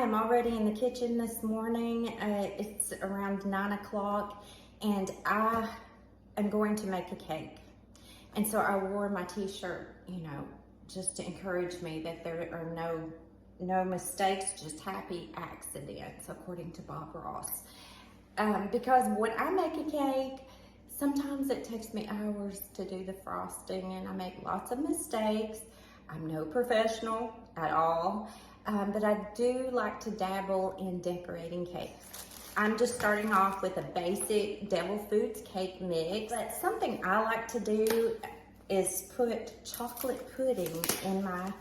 am already in the kitchen this morning. It's around 9 o'clock and I am going to make a cake. And so I wore my t-shirt, you know, just to encourage me that there are no mistakes, just happy accidents, according to Bob Ross. Because when I make a cake, sometimes it takes me hours to do the frosting and I make lots of mistakes. I'm no professional at all, but I do like to dabble in decorating cakes. I'm just starting off with a basic Devil Foods cake mix, but something I like to do is put chocolate pudding in my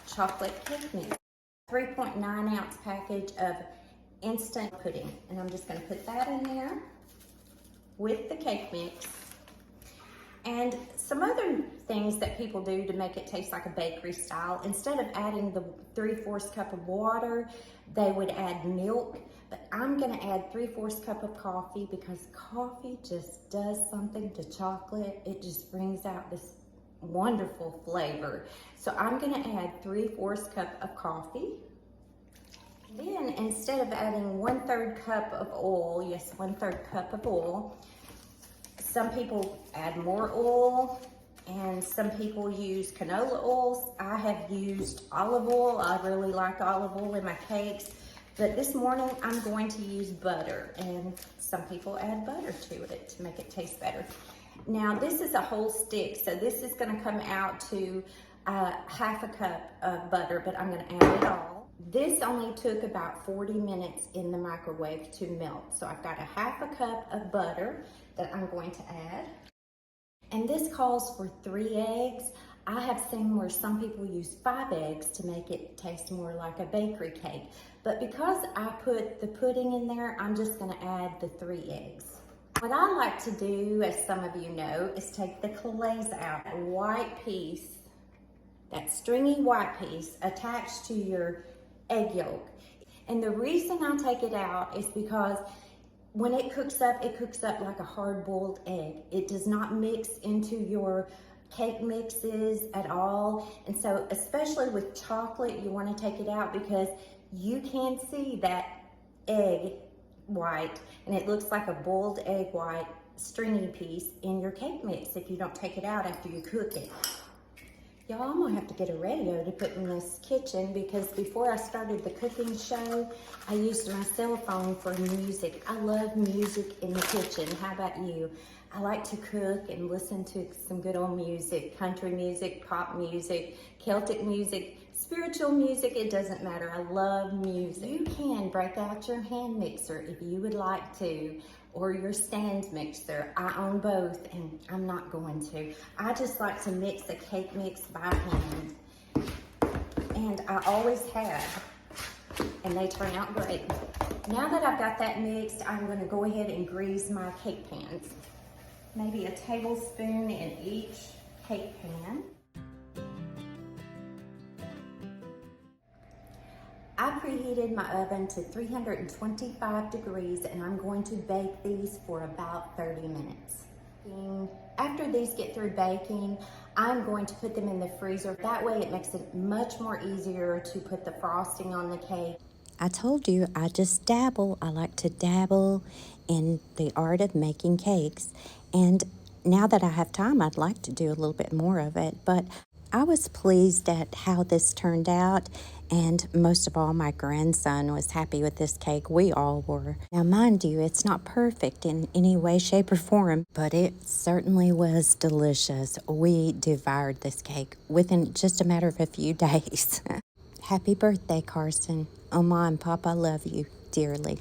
chocolate cake mix. 3.9 ounce package of instant pudding, and I'm just gonna put that in there with the cake mix. And some other things that people do to make it taste like a bakery style, instead of adding the 3/4 cup of water, they would add milk, but I'm gonna add 3/4 cup of coffee because coffee just does something to chocolate. It just brings out this wonderful flavor. So I'm gonna add 3/4 cup of coffee. Then instead of adding 1/3 cup of oil, yes, 1/3 cup of oil, some people add more oil and some people use canola oils. I have used olive oil. I really like olive oil in my cakes, but this morning I'm going to use butter, and some people add butter to it to make it taste better. Now this is a whole stick, so this is gonna come out to 1/2 cup of butter, but I'm gonna add it all. This only took about 40 minutes in the microwave to melt. So I've got 1/2 cup of butter that I'm going to add. And this calls for 3 eggs. I have seen where some people use 5 eggs to make it taste more like a bakery cake. But because I put the pudding in there, I'm just gonna add the 3 eggs. What I like to do, as some of you know, is take the glaze out. A white piece, that stringy white piece attached to your egg yolk. And the reason I take it out is because when it cooks up like a hard-boiled egg. It does not mix into your cake mixes at all. And so, especially with chocolate, you want to take it out because you can see that egg white, and it looks like a boiled egg white stringy piece in your cake mix if you don't take it out after you cook it. Y'all, I'm gonna have to get a radio to put in this kitchen because before I started the cooking show, I used my cell phone for music. I love music in the kitchen. How about you? I like to cook and listen to some good old music, country music, pop music, Celtic music, spiritual music, it doesn't matter. I love music. You can break out your hand mixer if you would like to, or your stand mixer. I own both and I'm not going to. I just like to mix the cake mix by hand. And I always have, and they turn out great. Now that I've got that mixed, I'm gonna go ahead and grease my cake pans. Maybe a tablespoon in each cake pan. I preheated my oven to 325 degrees and I'm going to bake these for about 30 minutes. After these get through baking, I'm going to put them in the freezer. That way it makes it much more easier to put the frosting on the cake. I told you I just dabble. I like to dabble in the art of making cakes. And now that I have time, I'd like to do a little bit more of it. But I was pleased at how this turned out. And most of all, my grandson was happy with this cake. We all were. Now, mind you, it's not perfect in any way, shape, or form, but it certainly was delicious. We devoured this cake within just a matter of a few days. Happy birthday, Carson. Oh, Mom and Papa love you dearly.